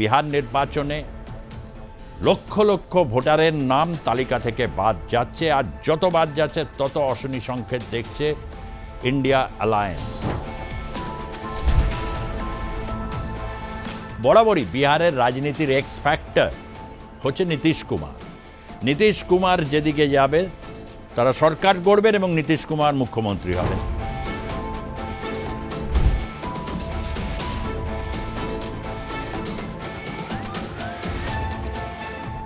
বিহার নির্বাচনে লক্ষ লক্ষ ভোটারের নাম তালিকা থেকে বাদ যাচ্ছে, আর যত বাদ যাচ্ছে তত অশনি সংকেত দেখছে ইন্ডিয়া অ্যালায়েন্স। বরাবরই বিহারের রাজনীতির এক্স ফ্যাক্টর হচ্ছে নীতিশ কুমার। নীতিশ কুমার যেদিকে যাবে তারা সরকার গড়বেন এবং নীতিশ কুমার মুখ্যমন্ত্রী হবেন।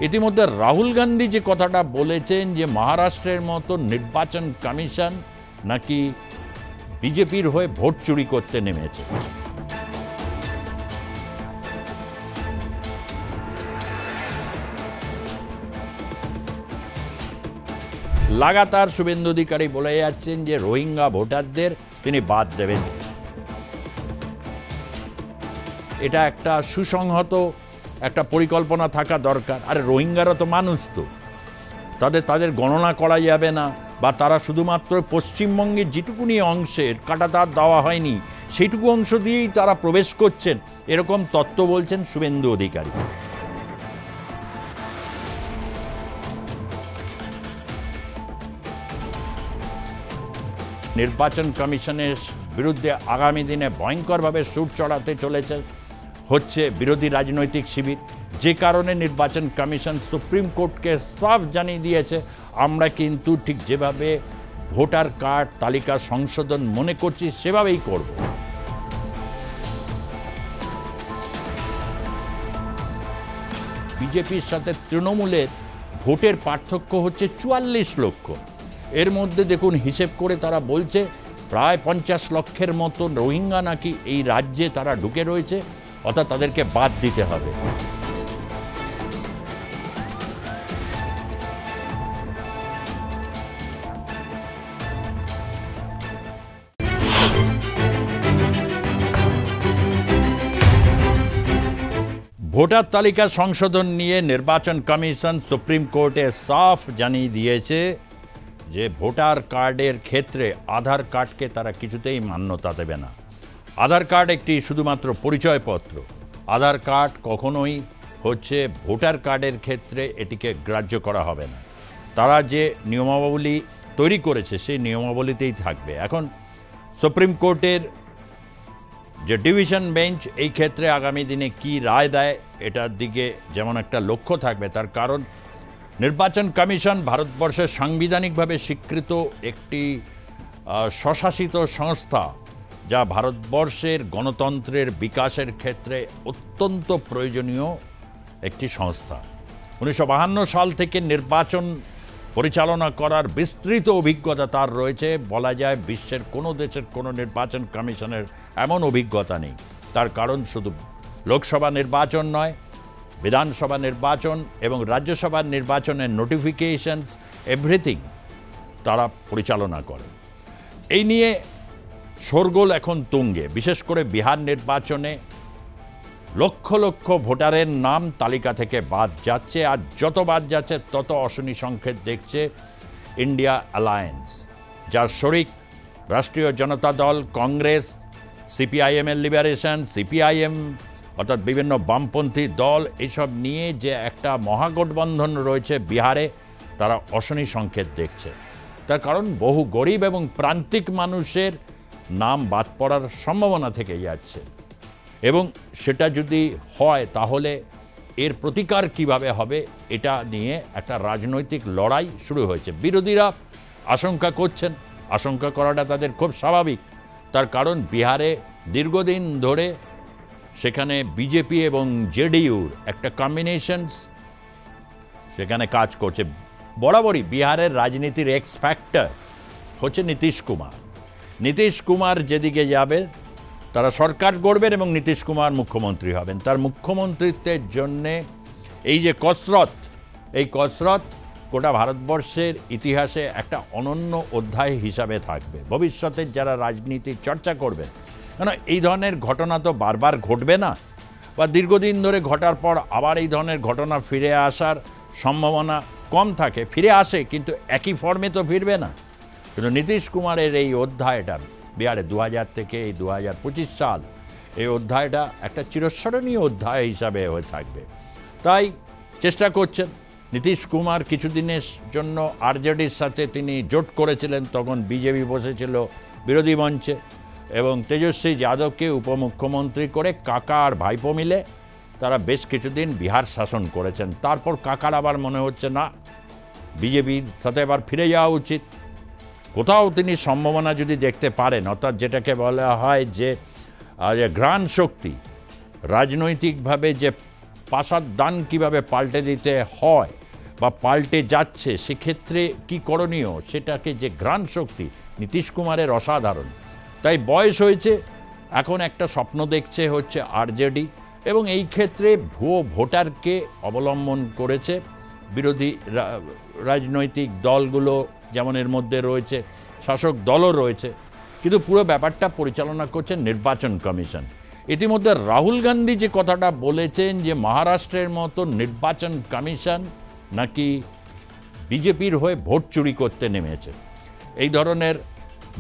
ইতিমধ্যে রাহুল গান্ধী যে কথাটা বলেছেন যে মহারাষ্ট্রের মতো নির্বাচন কমিশন নাকি বিজেপির হয়ে ভোট চুরি করতে নেমেছে। লাগাতার শুভেন্দু অধিকারী বলে যাচ্ছেন যে রোহিঙ্গা ভোটারদের তিনি বাদ দেবেন। এটা একটা সুসংহত একটা পরিকল্পনা থাকা দরকার। আর রোহিঙ্গারা তো মানুষ, তো তাদের গণনা করা যাবে না, বা তারা শুধুমাত্র পশ্চিমবঙ্গের যেটুকুনি অংশের কাঁটাতার দেওয়া হয়নি সেইটুকু অংশ দিয়েই তারা প্রবেশ করছেন, এরকম তত্ত্ব বলছেন শুভেন্দু অধিকারী। নির্বাচন কমিশনের বিরুদ্ধে আগামী দিনে ভয়ঙ্করভাবে সুর চড়াতে চলেছে হচ্ছে বিরোধী রাজনৈতিক শিবির, যে কারণে নির্বাচন কমিশন সুপ্রিম কোর্টকে সাফ জানিয়ে দিয়েছে আমরা কিন্তু ঠিক যেভাবে ভোটার কার্ড তালিকা সংশোধন মনে করছি সেভাবেই করব। বিজেপির সাথে তৃণমূলের ভোটের পার্থক্য হচ্ছে 44 লক্ষ। এর মধ্যে দেখুন হিসেব করে তারা বলছে প্রায় 50 লক্ষের মতো রোহিঙ্গা নাকি এই রাজ্যে তারা ঢুকে রয়েছে, অর্থাৎ তাদেরকে বাদ দিতে হবে। ভোটার তালিকা সংশোধন নিয়ে নির্বাচন কমিশন সুপ্রিম কোর্টে সাফ জানিয়ে দিয়েছে যে ভোটার কার্ডের ক্ষেত্রে আধার কার্ডকে তারা কিছুতেই মান্যতা দেবে না। আধার কার্ড একটি শুধুমাত্র পরিচয়পত্র। আধার কার্ড কখনোই হচ্ছে ভোটার কার্ডের ক্ষেত্রে এটিকে গ্রাহ্য করা হবে না। তারা যে নিয়মাবলী তৈরি করেছে সেই নিয়মাবলীতেই থাকবে। এখন সুপ্রিম কোর্টের যে ডিভিশন বেঞ্চ এই ক্ষেত্রে আগামী দিনে কি রায় দেয় এটার দিকে যেমন একটা লক্ষ্য থাকবে, তার কারণ নির্বাচন কমিশন ভারতবর্ষের সাংবিধানিকভাবে স্বীকৃত একটি স্বশাসিত সংস্থা, যা ভারতবর্ষের গণতন্ত্রের বিকাশের ক্ষেত্রে অত্যন্ত প্রয়োজনীয় একটি সংস্থা। 1952 সাল থেকে নির্বাচন পরিচালনা করার বিস্তৃত অভিজ্ঞতা তার রয়েছে। বলা যায় বিশ্বের কোনো দেশের কোনো নির্বাচন কমিশনের এমন অভিজ্ঞতা নেই। তার কারণ শুধু লোকসভা নির্বাচন নয়, বিধানসভা নির্বাচন এবং রাজ্যসভার নির্বাচনের নোটিফিকেশনস এভরিথিং তারা পরিচালনা করে। এই নিয়ে শোরগোল এখন তুঙ্গে। বিশেষ করে বিহার নির্বাচনে লক্ষ লক্ষ ভোটারের নাম তালিকা থেকে বাদ যাচ্ছে, আর যত বাদ যাচ্ছে তত অশনি সংকেত দেখছে ইন্ডিয়া অ্যালায়েন্স, যার শরিক রাষ্ট্রীয় জনতা দল, কংগ্রেস, সিপিআইএমের লিবারেশন, সিপিআইএম অর্থাৎ বিভিন্ন বামপন্থী দল, এইসব নিয়ে যে একটা মহাগঠবন্ধন রয়েছে বিহারে, তারা অশনি সংকেত দেখছে। তার কারণ বহু গরিব এবং প্রান্তিক মানুষের নাম বাদ পড়ার সম্ভাবনা থেকে যাচ্ছে, এবং সেটা যদি হয় তাহলে এর প্রতিকার কিভাবে হবে এটা নিয়ে একটা রাজনৈতিক লড়াই শুরু হয়েছে। বিরোধীরা আশঙ্কা করছেন, আশঙ্কা করাটা তাদের খুব স্বাভাবিক। তার কারণ বিহারে দীর্ঘদিন ধরে সেখানে বিজেপি এবং জেডিইউর একটা কম্বিনেশনস সেখানে কাজ করছে। বরাবরই বিহারের রাজনীতির এক্স ফ্যাক্টর হচ্ছে নীতিশ কুমার। নীতিশ কুমার যেদিকে যাবে তারা সরকার গড়বেন এবং নীতিশ কুমার মুখ্যমন্ত্রী হবেন। তার মুখ্যমন্ত্রিত্বের জন্যে এই যে কসরত, এই কসরত গোটা ভারতবর্ষের ইতিহাসে একটা অনন্য অধ্যায় হিসাবে থাকবে। ভবিষ্যতের যারা রাজনীতির চর্চা করবে, কেন এই ধরনের ঘটনা তো বারবার ঘটবে না, বা দীর্ঘদিন ধরে ঘটার পর আবার এই ধরনের ঘটনা ফিরে আসার সম্ভাবনা কম থাকে। ফিরে আসে কিন্তু একই ফর্মে তো ফিরবে না। কিন্তু নীতিশ কুমারের এই অধ্যায়টা বিহারে 2000 থেকে এই 2025 সাল এই অধ্যায়টা একটা চিরস্মরণীয় অধ্যায় হিসাবে হয়ে থাকবে। তাই চেষ্টা করছেন নীতিশ কুমার কিছুদিনের জন্য আরজেডির সাথে তিনি জোট করেছিলেন, তখন বিজেপি বসেছিল বিরোধী মঞ্চে, এবং তেজস্বী যাদবকে উপমুখ্যমন্ত্রী করে কাকা আর ভাইপো মিলে তারা বেশ কিছুদিন বিহার শাসন করেছেন। তারপর কাকার আবার মনে হচ্ছে না, বিজেপির সাথে আবার ফিরে যাওয়া উচিত। কোথাও তিনি সম্ভাবনা যদি দেখতে পারেন, অর্থাৎ যেটাকে বলা হয় যে ঘ্রাণ শক্তি, রাজনৈতিকভাবে যে পাশার দান কীভাবে পাল্টে দিতে হয় বা পাল্টে যাচ্ছে, সেক্ষেত্রে কী করণীয়, সেটাকে যে ঘ্রাণ শক্তি নীতিশ কুমারের অসাধারণ। তাই বয়স হয়েছে, এখন একটা স্বপ্ন দেখছে হচ্ছে আরজেডি, এবং এই ক্ষেত্রে ভুয়ো ভোটারকে অবলম্বন করেছে বিরোধী রাজনৈতিক দলগুলো, যেমন এর মধ্যে রয়েছে শাসক দলও রয়েছে, কিন্তু পুরো ব্যাপারটা পরিচালনা করছেন নির্বাচন কমিশন। ইতিমধ্যে রাহুল গান্ধী যে কথাটা বলেছেন যে মহারাষ্ট্রের মতো নির্বাচন কমিশন নাকি বিজেপির হয়ে ভোট চুরি করতে নেমেছে, এই ধরনের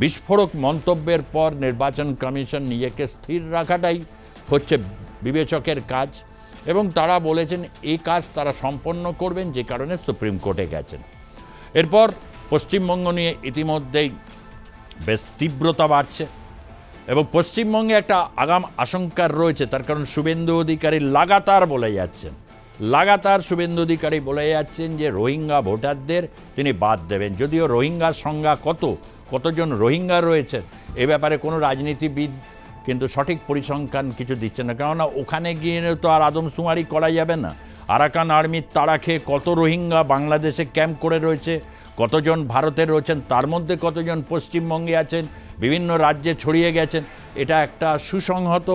বিস্ফোরক মন্তব্যের পর নির্বাচন কমিশন নিজেকে স্থির রাখাটাই হচ্ছে বিবেচকের কাজ, এবং তারা বলেছেন এই কাজ তারা সম্পন্ন করবেন, যে কারণে সুপ্রিম কোর্টে গেছেন। এরপর পশ্চিমবঙ্গ নিয়ে ইতিমধ্যেই বেশ তীব্রতা বাড়ছে, এবং পশ্চিমবঙ্গে একটা আগাম আশঙ্কার রয়েছে, তার কারণ শুভেন্দু অধিকারী লাগাতার বলে যাচ্ছেন যে রোহিঙ্গা ভোটারদের তিনি বাদ দেবেন। যদিও রোহিঙ্গার সংখ্যা কতজন রোহিঙ্গা রয়েছেন এ ব্যাপারে কোনো রাজনীতিবিদ কিন্তু সঠিক পরিসংখ্যান কিছু দিচ্ছে না, কেননা ওখানে গিয়ে তো আর আদমশুমারি করা যাবে না। আরাকান আর্মির তাড়া খেয়ে কত রোহিঙ্গা বাংলাদেশে ক্যাম্প করে রয়েছে, কতজন ভারতে রয়েছেন, তার মধ্যে কতজন পশ্চিমবঙ্গে আছেন, বিভিন্ন রাজ্যে ছড়িয়ে গেছেন। এটা একটা সুসংহত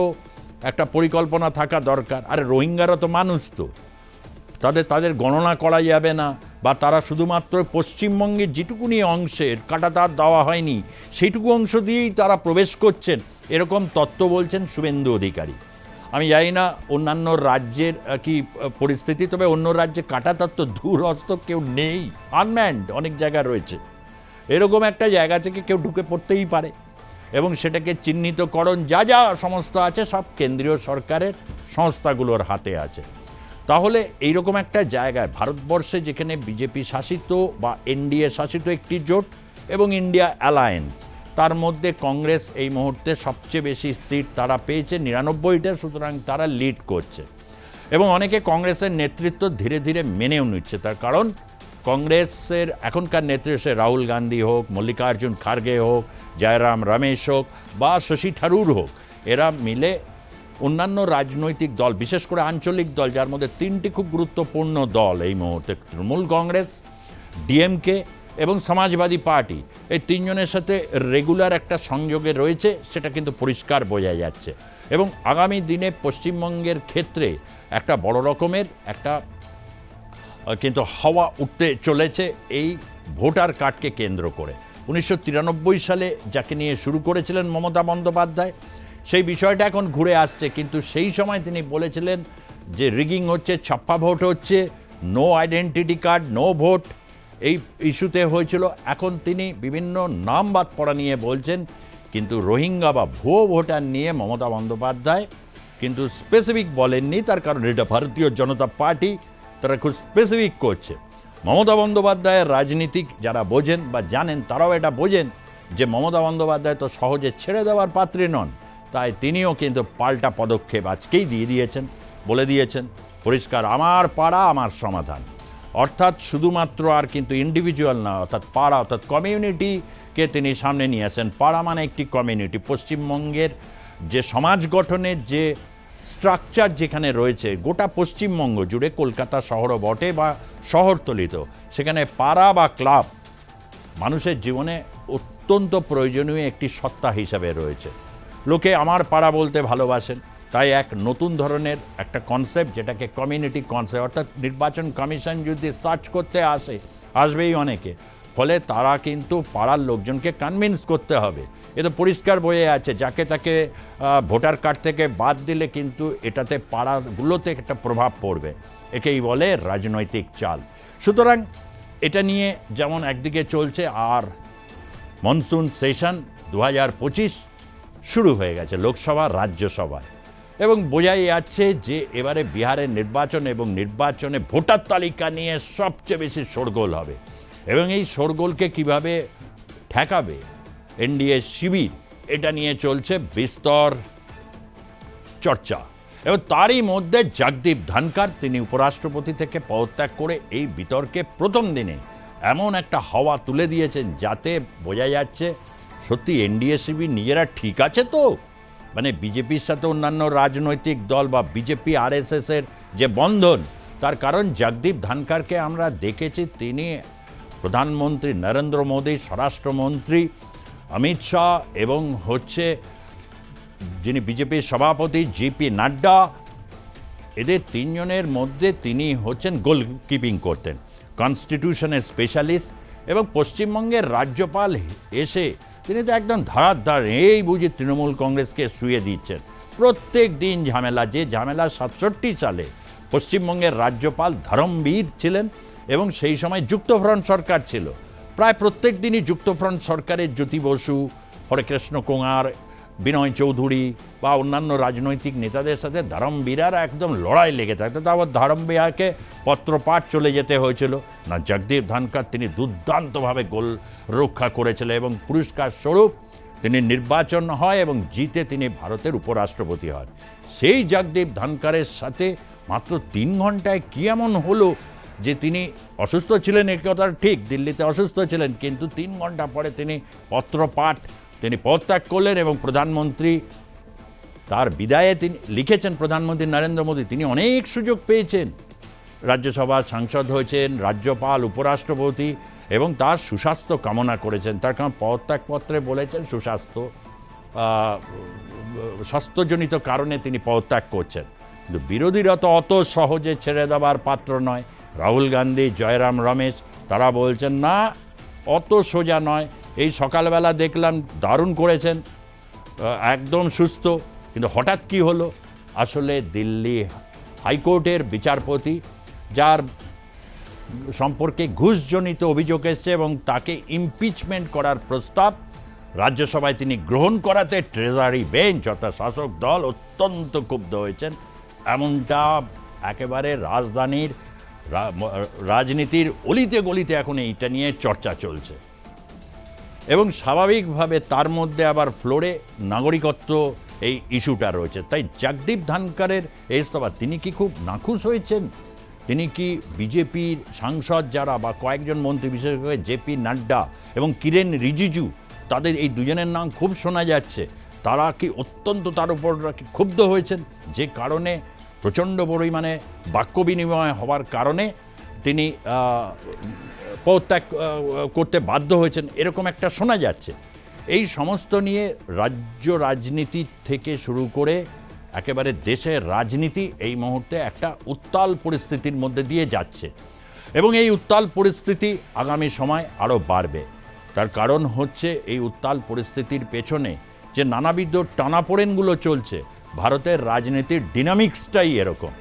একটা পরিকল্পনা থাকা দরকার। আরে রোহিঙ্গারা তো মানুষ, তো তাদের গণনা করা যাবে না, বা তারা শুধুমাত্র পশ্চিমবঙ্গের যেটুকুনি অংশের কাঁটাতার দেওয়া হয়নি সেইটুকু অংশ দিয়েই তারা প্রবেশ করছেন, এরকম তত্ত্ব বলছেন শুভেন্দু অধিকারী। আমি জানি না অন্যান্য রাজ্যের কি পরিস্থিতি, তবে অন্য রাজ্যে কাঁটাতার তো দূরস্থ কেউ নেই, আনম্যান্ড অনেক জায়গা রয়েছে। এরকম একটা জায়গা থেকে কেউ ঢুকে পড়তেই পারে, এবং সেটাকে চিহ্নিতকরণ যা সমস্ত আছে সব কেন্দ্রীয় সরকারের সংস্থাগুলোর হাতে আছে। তাহলে এইরকম একটা জায়গায় ভারতবর্ষে, যেখানে বিজেপি শাসিত বা এনডিএ শাসিত একটি জোট এবং ইন্ডিয়া অ্যালায়েন্স, তার মধ্যে কংগ্রেস এই মুহূর্তে সবচেয়ে বেশি সিট তারা পেয়েছে 99টা, সুতরাং তারা লিড করছে, এবং অনেকে কংগ্রেসের নেতৃত্ব ধীরে ধীরে মেনেও নিচ্ছে। তার কারণ কংগ্রেসের এখনকার নেতৃত্বে রাহুল গান্ধী হোক, মল্লিকার্জুন খার্গে হোক, জয়রাম রমেশ হোক বা শশী থারুর হোক, এরা মিলে অন্যান্য রাজনৈতিক দল, বিশেষ করে আঞ্চলিক দল, যার মধ্যে 3টি খুব গুরুত্বপূর্ণ দল এই মুহূর্তে, তৃণমূল কংগ্রেস, ডিএমকে এবং সমাজবাদী পার্টি, এই 3 জনের সাথে রেগুলার একটা সংযোগে রয়েছে, সেটা কিন্তু পরিষ্কার বোঝা যাচ্ছে। এবং আগামী দিনে পশ্চিমবঙ্গের ক্ষেত্রে একটা বড় রকমের একটা কিন্তু হাওয়া উঠতে চলেছে এই ভোটার কার্ডকে কেন্দ্র করে। 1993 সালে যাকে নিয়ে শুরু করেছিলেন মমতা বন্দ্যোপাধ্যায়, সেই বিষয়টা এখন ঘুরে আসছে, কিন্তু সেই সময় তিনি বলেছিলেন যে রিগিং হচ্ছে, ছাপ্পা ভোট হচ্ছে, no identity card, no vote, এই ইস্যুতে হয়েছিল। এখন তিনি বিভিন্ন নাম বাদ পড়া নিয়ে বলছেন, কিন্তু রোহিঙ্গা বা ভুয়ো ভোটার নিয়ে মমতা বন্দ্যোপাধ্যায় কিন্তু স্পেসিফিক বলেননি। তার কারণ এটা ভারতীয় জনতা পার্টি, তারা খুব স্পেসিফিক করছে। মমতা বন্দ্যোপাধ্যায়ের রাজনীতিক যারা বোঝেন বা জানেন, তারাও এটা বোঝেন যে মমতা বন্দ্যোপাধ্যায় তো সহজে ছেড়ে দেওয়ার পাত্রী নন, তাই তিনিও কিন্তু পাল্টা পদক্ষেপ আজকেই বলে দিয়েছেন পরিষ্কার, আমার পাড়া আমার সমাধান। অর্থাৎ শুধুমাত্র আর কিন্তু ইন্ডিভিজুয়াল না, অর্থাৎ পাড়া, অর্থাৎ কমিউনিটিকে তিনি সামনে নিয়ে আসেন। পাড়া মানে একটি কমিউনিটি। পশ্চিমবঙ্গের যে সমাজ গঠনের যে স্ট্রাকচার যেখানে রয়েছে গোটা পশ্চিমবঙ্গ জুড়ে, কলকাতা শহরও বটে বা শহরতলিত, সেখানে পাড়া বা ক্লাব মানুষের জীবনে অত্যন্ত প্রয়োজনীয় একটি সত্তা হিসাবে রয়েছে। লোকে আমার পাড়া বলতে ভালোবাসেন, তাই এক নতুন ধরনের একটা কনসেপ্ট, যেটাকে কমিউনিটি কনসেপ্ট, অর্থাৎ নির্বাচন কমিশন যদি সার্চ করতে আসবেই অনেকে, ফলে তারা কিন্তু পাড়ার লোকজনকে কনভিন্স করতে হবে। এ তো পরিষ্কার বয়ে আছে, যাকে তাকে ভোটার কার্ড থেকে বাদ দিলে কিন্তু এটাতে পাড়াগুলোতে একটা প্রভাব পড়বে, একেই বলে রাজনৈতিক চাল। সুতরাং এটা নিয়ে যেমন একদিকে চলছে, আর মনসুন সেশন 2025 শুরু হয়ে গেছে লোকসভা রাজ্যসভায়, এবং বোঝাই যাচ্ছে যে এবারে বিহারের নির্বাচন এবং নির্বাচনে ভোটার তালিকা নিয়ে সবচেয়ে বেশি শোরগোল হবে, এবং এই শোরগোলকে কিভাবে ঠেকাবে এনডিএ শিবির, এটা নিয়ে চলছে বিস্তর চর্চা। এবং তারই মধ্যে জগদীপ ধনকর তিনি উপরাষ্ট্রপতি থেকে পদত্যাগ করে এই বিতর্কে প্রথম দিনে এমন একটা হাওয়া তুলে দিয়েছেন যাতে বোঝা যাচ্ছে সত্যি এনডিএ শিবির নিজেরা ঠিক আছে তো, মানে বিজেপির সাথে অন্যান্য রাজনৈতিক দল বা বিজেপি আরএসএসের যে বন্ধন, তার কারণ জগদীপ ধনকরকে আমরা দেখেছি তিনি প্রধানমন্ত্রী নরেন্দ্র মোদী, স্বরাষ্ট্রমন্ত্রী অমিত শাহ এবং যিনি বিজেপির সভাপতি জেপি নাড্ডা, এদের তিনজনের মধ্যে তিনি গোলকিপিং করতেন, কনস্টিটিউশনের স্পেশালিস্ট, এবং পশ্চিমবঙ্গের রাজ্যপাল এসে তিনি তো একদম ধারাধার এই বুঝে তৃণমূল কংগ্রেসকে শুয়ে দিচ্ছেন। প্রত্যেক দিন ঝামেলা, যে ঝামেলা 67 সালে পশ্চিমবঙ্গের রাজ্যপাল ধরমবীর ছিলেন এবং সেই সময় যুক্তফ্রন্ট সরকার ছিল। প্রায় প্রত্যেক দিনই যুক্তফ্রন্ট সরকারের জ্যোতি বসু, হরেকৃষ্ণ কোঙার, বিনয় চৌধুরী বা অন্যান্য রাজনৈতিক নেতাদের সাথে ধরমবীরার একদম লড়াই লেগে থাকতো। তারপর ধরমবীরকে পত্রপাঠ চলে যেতে হয়েছিল না, জগদীপ ধনকর তিনি দুর্দান্তভাবে গোল রক্ষা করেছিলেন এবং পুরস্কার স্বরূপ তিনি নির্বাচন হয় এবং জিতে তিনি ভারতের উপরাষ্ট্রপতি হন। সেই জগদীপ ধনকরের সাথে মাত্র 3 ঘন্টায় কী এমন হলো যে তিনি অসুস্থ ছিলেন, এ কথা ঠিক, দিল্লিতে অসুস্থ ছিলেন, কিন্তু 3 ঘন্টা পরে তিনি পত্রপাঠ তিনি পদত্যাগ করলেন এবং প্রধানমন্ত্রী তার বিদায়ে তিনি লিখেছেন, প্রধানমন্ত্রী নরেন্দ্র মোদী তিনি অনেক সুযোগ পেয়েছেন, রাজ্যসভার সাংসদ হয়েছেন, রাজ্যপাল, উপরাষ্ট্রপতি, এবং তার সুস্বাস্থ্য কামনা করেছেন। তার কারণ পদত্যাগপত্রে বলেছেন স্বাস্থ্যজনিত কারণে তিনি পদত্যাগ করছেন। কিন্তু বিরোধীরা তো অত সহজে ছেড়ে দেওয়ার পাত্র নয়। রাহুল গান্ধী, জয়রাম রমেশ তারা বলছেন না, অত সোজা নয়। এই সকালবেলা দেখলাম দারুণ করেছেন, একদম সুস্থ, কিন্তু হঠাৎ কি হলো? আসলে দিল্লি হাইকোর্টের বিচারপতি, যার সম্পর্কে ঘুষজনিত অভিযোগ এসছে এবং তাকে ইমপিচমেন্ট করার প্রস্তাব রাজ্যসভায় তিনি গ্রহণ করাতে ট্রেজারি বেঞ্চ অর্থাৎ শাসক দল অত্যন্ত ক্ষুব্ধ হয়েছেন। এমনটা একেবারে রাজধানীর রাজনীতির অলিতে গলিতে এখন এইটা নিয়ে চর্চা চলছে, এবং স্বাভাবিকভাবে তার মধ্যে আবার ফ্লোরে নাগরিকত্ব এই ইস্যুটা রয়েছে। তাই জগদীপ ধনকরের এই ইস্তফা, তিনি কি খুব নাখুশ হয়েছেন? তিনি কি বিজেপির সাংসদ যারা বা কয়েকজন মন্ত্রী, বিশেষ করে জেপি নাড্ডা এবং কিরেন রিজিজু, তাদের এই দুজনের নাম খুব শোনা যাচ্ছে, তারা কি অত্যন্ত তার উপর ক্ষুব্ধ হয়েছেন, যে কারণে প্রচণ্ড পরিমাণে বাক্য বিনিময় হওয়ার কারণে তিনি পদত্যাগ করতে বাধ্য হয়েছেন, এরকম একটা শোনা যাচ্ছে। এই সমস্ত নিয়ে রাজ্য রাজনীতি থেকে শুরু করে একেবারে দেশের রাজনীতি এই মুহূর্তে একটা উত্তাল পরিস্থিতির মধ্যে দিয়ে যাচ্ছে, এবং এই উত্তাল পরিস্থিতি আগামী সময় আরও বাড়বে। তার কারণ এই উত্তাল পরিস্থিতির পেছনে যে নানাবিধ টানাপোড়েনগুলো চলছে, ভারতের রাজনীতির ডিনামিক্সটাই এরকম।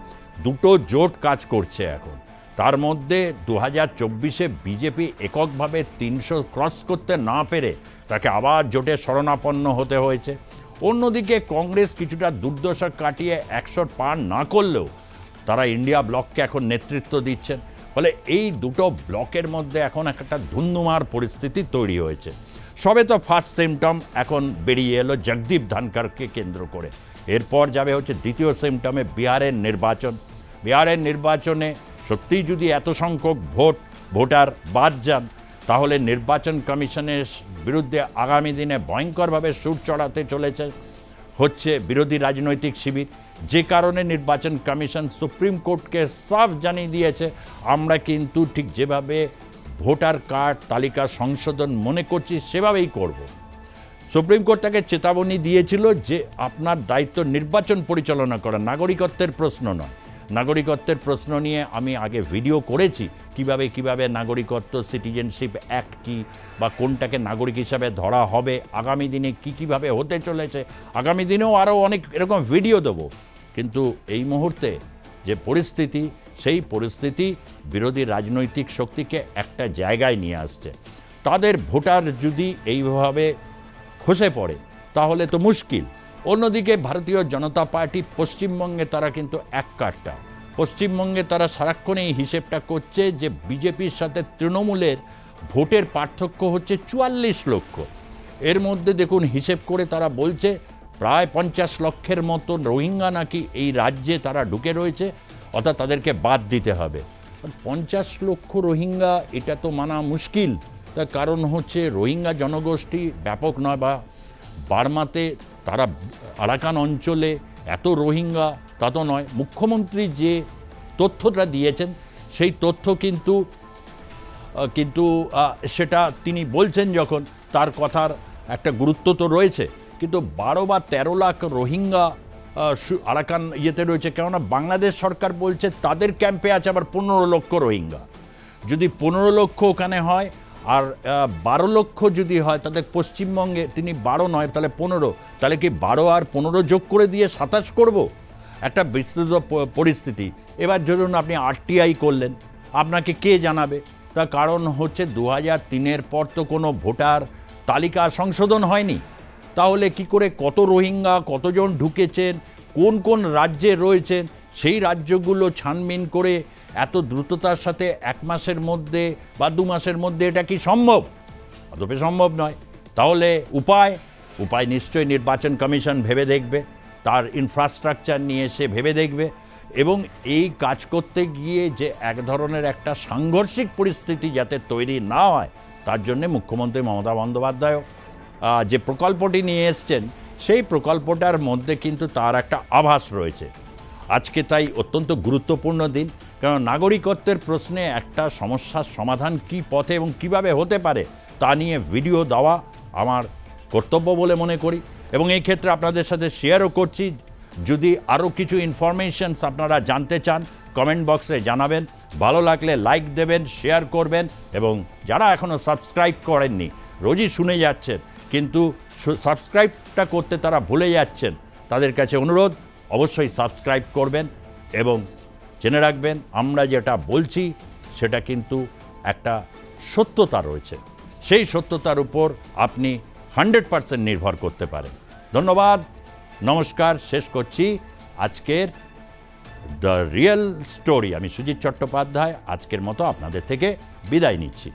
দুটো জোট কাজ করছে এখন। তার মধ্যে 2024-এ বিজেপি এককভাবে 300 ক্রস করতে না পেরে তাকে আবার জোটে শরণাপন্ন হতে হয়েছে। অন্যদিকে কংগ্রেস কিছুটা দুর্দশা কাটিয়ে 100 পার না করলেও তারা ইন্ডিয়া ব্লককে এখন নেতৃত্ব দিচ্ছেন। ফলে এই দুটো ব্লকের মধ্যে এখন একটা ধুন্ধুমার পরিস্থিতি তৈরি হয়েছে। সবে তো ফার্স্ট সিমটম এখন বেরিয়ে এলো জগদীপ ধনকরকে কেন্দ্র করে। এরপর যাবে দ্বিতীয় সিমটমে বিহারের নির্বাচন। বিহারের নির্বাচনে সত্যিই যদি এত সংখ্যক ভোটার বাদ যান, তাহলে নির্বাচন কমিশনের বিরুদ্ধে আগামী দিনে ভয়ঙ্করভাবে সুর চড়াতে চলেছে বিরোধী রাজনৈতিক শিবির, যে কারণে নির্বাচন কমিশন সুপ্রিম কোর্টকে সাফ জানিয়ে দিয়েছে, আমরা কিন্তু ঠিক যেভাবে ভোটার কার্ড তালিকা সংশোধন মনে করছি সেভাবেই করব। সুপ্রিম কোর্ট তাকে চেতাবনী দিয়েছিল যে আপনার দায়িত্ব নির্বাচন পরিচালনা করা, নাগরিকত্বের প্রশ্ন নয়। নাগরিকত্বের প্রশ্ন নিয়ে আমি আগে ভিডিও করেছি, কিভাবে নাগরিকত্ব, সিটিজেনশিপ অ্যাক্ট কি বা কোনটাকে নাগরিক হিসাবে ধরা হবে, আগামী দিনে কীভাবে হতে চলেছে, আগামী দিনেও আরও অনেক এরকম ভিডিও দেবো। কিন্তু এই মুহূর্তে যে পরিস্থিতি, সেই পরিস্থিতি বিরোধী রাজনৈতিক শক্তিকে একটা জায়গায় নিয়ে আসছে। তাদের ভোটার যদি এইভাবে খসে পড়ে, তাহলে তো মুশকিল। অন্যদিকে ভারতীয় জনতা পার্টি পশ্চিমবঙ্গে তারা কিন্তু এক কাটটা। পশ্চিমবঙ্গে তারা সারাক্ষণ এই হিসেবটা করছে যে বিজেপির সাথে তৃণমূলের ভোটের পার্থক্য হচ্ছে 44 লক্ষ। এর মধ্যে দেখুন হিসেব করে তারা বলছে প্রায় 50 লক্ষের মতো রোহিঙ্গা নাকি এই রাজ্যে তারা ঢুকে রয়েছে, অর্থাৎ তাদেরকে বাদ দিতে হবে। 50 লক্ষ রোহিঙ্গা এটা তো মানা মুশকিল। তার কারণ হচ্ছে রোহিঙ্গা জনগোষ্ঠী ব্যাপক নয়, বা বার্মাতে তারা আরাকান অঞ্চলে এত রোহিঙ্গা তা তো নয়। মুখ্যমন্ত্রী যে তথ্যটা দিয়েছেন সেই তথ্য কিন্তু সেটা তিনি বলছেন যখন, তার কথার একটা গুরুত্ব তো রয়েছে, কিন্তু 12 বা 13 লাখ রোহিঙ্গা আরাকান ইয়েতে রয়েছে। কেননা বাংলাদেশ সরকার বলছে তাদের ক্যাম্পে আছে আবার 15 লক্ষ রোহিঙ্গা। যদি 15 লক্ষ ওখানে হয় আর 12 লক্ষ যদি হয়, তাদের পশ্চিমবঙ্গে তিনি 12 নয় তাহলে 15, তাহলে কি 12 আর 15 যোগ করে দিয়ে 27 করব? একটা বিস্তৃত পরিস্থিতি। এবার ধরুন আপনি আরটিআই করলেন, আপনাকে কে জানাবে? তার কারণ হচ্ছে 2003-এর পর তো কোনো ভোটার তালিকা সংশোধন হয়নি। তাহলে কি করে কত রোহিঙ্গা কতজন ঢুকেছেন, কোন কোন রাজ্যে রয়েছেন, সেই রাজ্যগুলো ছানবিন করে এত দ্রুততার সাথে 1 মাসের মধ্যে বা 2 মাসের মধ্যে এটা কি সম্ভব? অতপে সম্ভব নয়। তাহলে উপায় নিশ্চয়ই নির্বাচন কমিশন ভেবে দেখবে, তার ইনফ্রাস্ট্রাকচার নিয়ে এসে ভেবে দেখবে, এবং এই কাজ করতে গিয়ে যে এক ধরনের একটা সাংঘর্ষিক পরিস্থিতি যাতে তৈরি না হয় তার জন্যে মুখ্যমন্ত্রী মমতা বন্দ্যোপাধ্যায় যে প্রকল্পটি নিয়ে এসছেন সেই প্রকল্পটার মধ্যে কিন্তু তার একটা আভাস রয়েছে। আজকে তাই অত্যন্ত গুরুত্বপূর্ণ দিন, কারণ নাগরিকত্বের প্রশ্নে একটা সমস্যার সমাধান কী পথে এবং কিভাবে হতে পারে তা নিয়ে ভিডিও দেওয়া আমার কর্তব্য বলে মনে করি, এবং এই ক্ষেত্রে আপনাদের সাথে শেয়ারও করছি। যদি আরও কিছু ইনফরমেশনস আপনারা জানতে চান কমেন্ট বক্সে জানাবেন, ভালো লাগলে লাইক দেবেন, শেয়ার করবেন, এবং যারা এখনও সাবস্ক্রাইব করেননি, রোজই শুনে যাচ্ছেন কিন্তু সাবস্ক্রাইবটা করতে তারা ভুলে যাচ্ছেন, তাদের কাছে অনুরোধ অবশ্যই সাবস্ক্রাইব করবেন, এবং জেনে রাখবেন আমরা যেটা বলছি সেটা কিন্তু একটা সত্যতা রয়েছে, সেই সত্যতার উপর আপনি 100% নির্ভর করতে পারেন। ধন্যবাদ, নমস্কার। শেষ করছি আজকের দ্য রিয়েল স্টোরি। আমি সুজিত চট্টোপাধ্যায় আজকের মতো আপনাদের থেকে বিদায় নিচ্ছি।